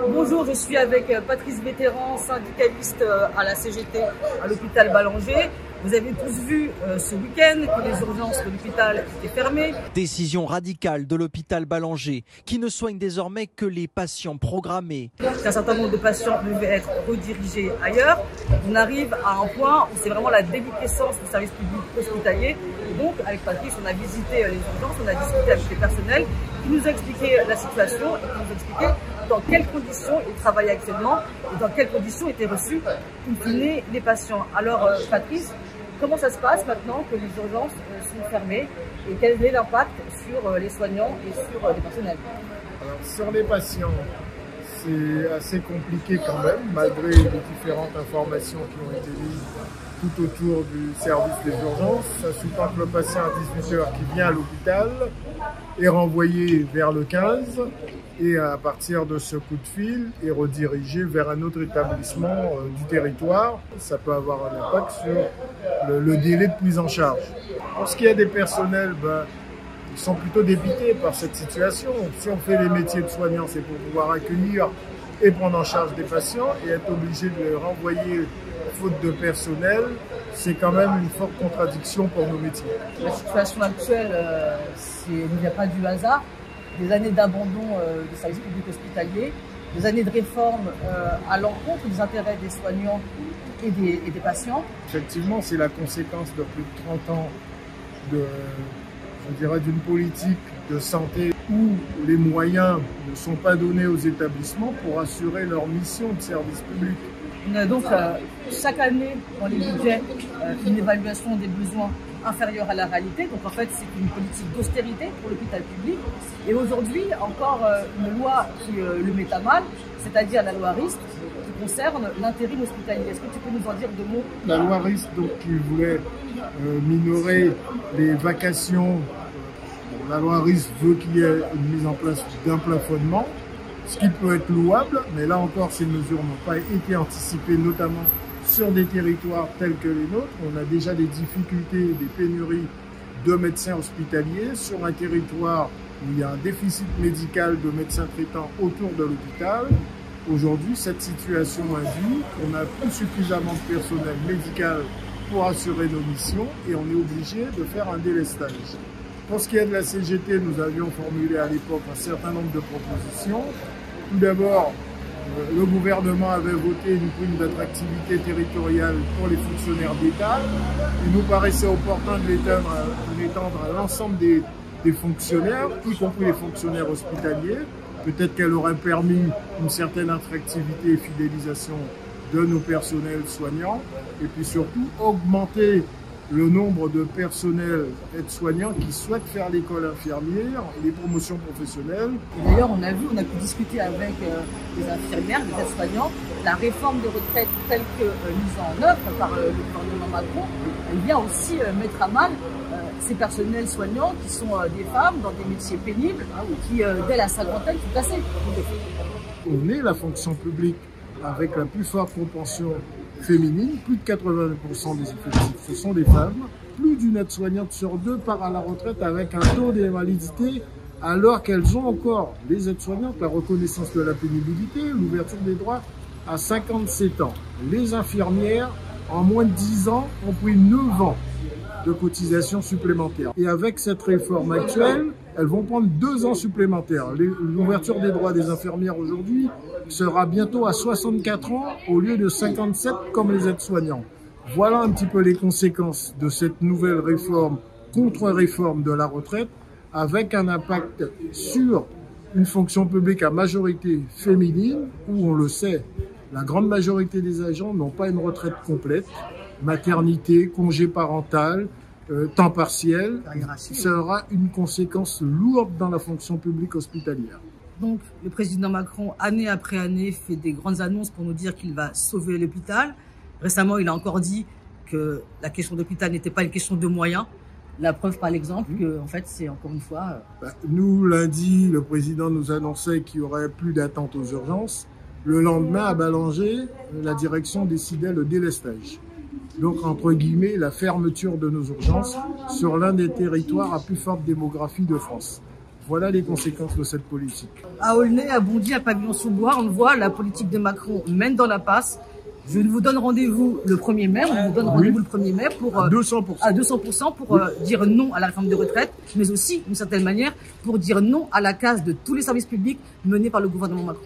Bonjour, je suis avec Patrice Vétéran, syndicaliste à la CGT à l'hôpital Ballanger. Vous avez tous vu ce week-end que les urgences de l'hôpital étaient fermées. Décision radicale de l'hôpital Ballanger qui ne soigne désormais que les patients programmés. Un certain nombre de patients devaient être redirigés ailleurs. On arrive à un point où c'est vraiment la déliquescence du service public hospitalier. Et donc, avec Patrice, on a visité les urgences, on a discuté avec les personnels qui nous ont expliqué la situation et qui nous ont expliqué dans quelles conditions ils travaillaient actuellement et dans quelles conditions étaient reçus in fine les patients. Alors, Patrice, comment ça se passe maintenant que les urgences sont fermées et quel est l'impact sur les soignants et sur les personnels? Alors, sur les patients, c'est assez compliqué quand même, malgré les différentes informations qui ont été mises tout autour du service des urgences. Ça sous-tend que le patient à 18 h qui vient à l'hôpital est renvoyé vers le 15 et à partir de ce coup de fil est redirigé vers un autre établissement du territoire. Ça peut avoir un impact sur le délai de prise en charge. Pour ce qui est des personnels, ils sont plutôt dépités par cette situation. Si on fait les métiers de soignants, c'est pour pouvoir accueillir et prendre en charge des patients, et être obligé de les renvoyer faute de personnel, c'est quand même une forte contradiction pour nos métiers. La situation actuelle, il n'y a pas du hasard. Des années d'abandon du service public hospitalier, des années de réforme à l'encontre des intérêts des soignants et des patients. Effectivement, c'est la conséquence de plus de 30 ans d'une politique de santé où les moyens ne sont pas donnés aux établissements pour assurer leur mission de service public. On a donc chaque année dans les budgets une évaluation des besoins inférieure à la réalité. Donc en fait, c'est une politique d'austérité pour l'hôpital public. Et aujourd'hui, encore une loi qui le met à mal, c'est-à-dire la loi RIST, qui concerne l'intérim hospitalier. Est-ce que tu peux nous en dire deux mots? La loi RIST, donc, qui voulait minorer les vacations. La loi RIST veut qu'il y ait une mise en place d'un plafonnement, ce qui peut être louable, mais là encore, ces mesures n'ont pas été anticipées, notamment sur des territoires tels que les nôtres. On a déjà des difficultés, des pénuries de médecins hospitaliers sur un territoire où il y a un déficit médical de médecins traitants autour de l'hôpital. Aujourd'hui, cette situation induit qu'on n'a plus suffisamment de personnel médical pour assurer nos missions et on est obligé de faire un délestage. Pour ce qui est de la CGT, nous avions formulé à l'époque un certain nombre de propositions. Tout d'abord, le gouvernement avait voté une prime d'attractivité territoriale pour les fonctionnaires d'État. Il nous paraissait opportun de l'étendre à l'ensemble des fonctionnaires, y compris les fonctionnaires hospitaliers. Peut-être qu'elle aurait permis une certaine attractivité et fidélisation de nos personnels soignants. Et puis surtout, augmenter le nombre de personnels aides-soignants qui souhaitent faire l'école infirmière, les promotions professionnelles. Et d'ailleurs, on a pu discuter avec les infirmières, les aides-soignants, la réforme des retraites telle que mise en œuvre par le gouvernement Macron, elle vient aussi mettre à mal ces personnels soignants qui sont des femmes dans des métiers pénibles, qui dès la cinquantaine sont cassés. On est la fonction publique avec la plus forte propension féminine, plus de 80% des effectifs, ce sont des femmes. Plus d'une aide-soignante sur deux part à la retraite avec un taux d'invalidité, alors qu'elles ont encore, les aides-soignantes, la reconnaissance de la pénibilité, l'ouverture des droits à 57 ans. Les infirmières, en moins de 10 ans, ont pris 9 ans de cotisation supplémentaires. Et avec cette réforme actuelle, elles vont prendre 2 ans supplémentaires. L'ouverture des droits des infirmières aujourd'hui sera bientôt à 64 ans au lieu de 57 comme les aides-soignants. Voilà un petit peu les conséquences de cette nouvelle réforme, contre-réforme de la retraite, avec un impact sur une fonction publique à majorité féminine, où on le sait, la grande majorité des agents n'ont pas une retraite complète. Maternité, congé parental, temps partiel, sera une conséquence lourde dans la fonction publique hospitalière. Donc, le président Macron, année après année, fait des grandes annonces pour nous dire qu'il va sauver l'hôpital. Récemment, il a encore dit que la question de l'hôpital n'était pas une question de moyens. La preuve par l'exemple que, en fait, c'est encore une fois... Nous, lundi, le président nous annonçait qu'il n'y aurait plus d'attente aux urgences. Le lendemain, à Ballanger, la direction décidait le délestage. Donc, entre guillemets, la fermeture de nos urgences sur l'un des territoires à plus forte démographie de France. Voilà les conséquences de cette politique. À Aulnay, à Bondy, à Pavillon-sous-Bois, on le voit, la politique de Macron mène dans la passe. Je vous donne rendez-vous le 1er mai, on vous donne rendez-vous le 1er mai pour, à 200% pour dire non à la réforme des retraites, mais aussi, d'une certaine manière, pour dire non à la casse de tous les services publics menés par le gouvernement Macron.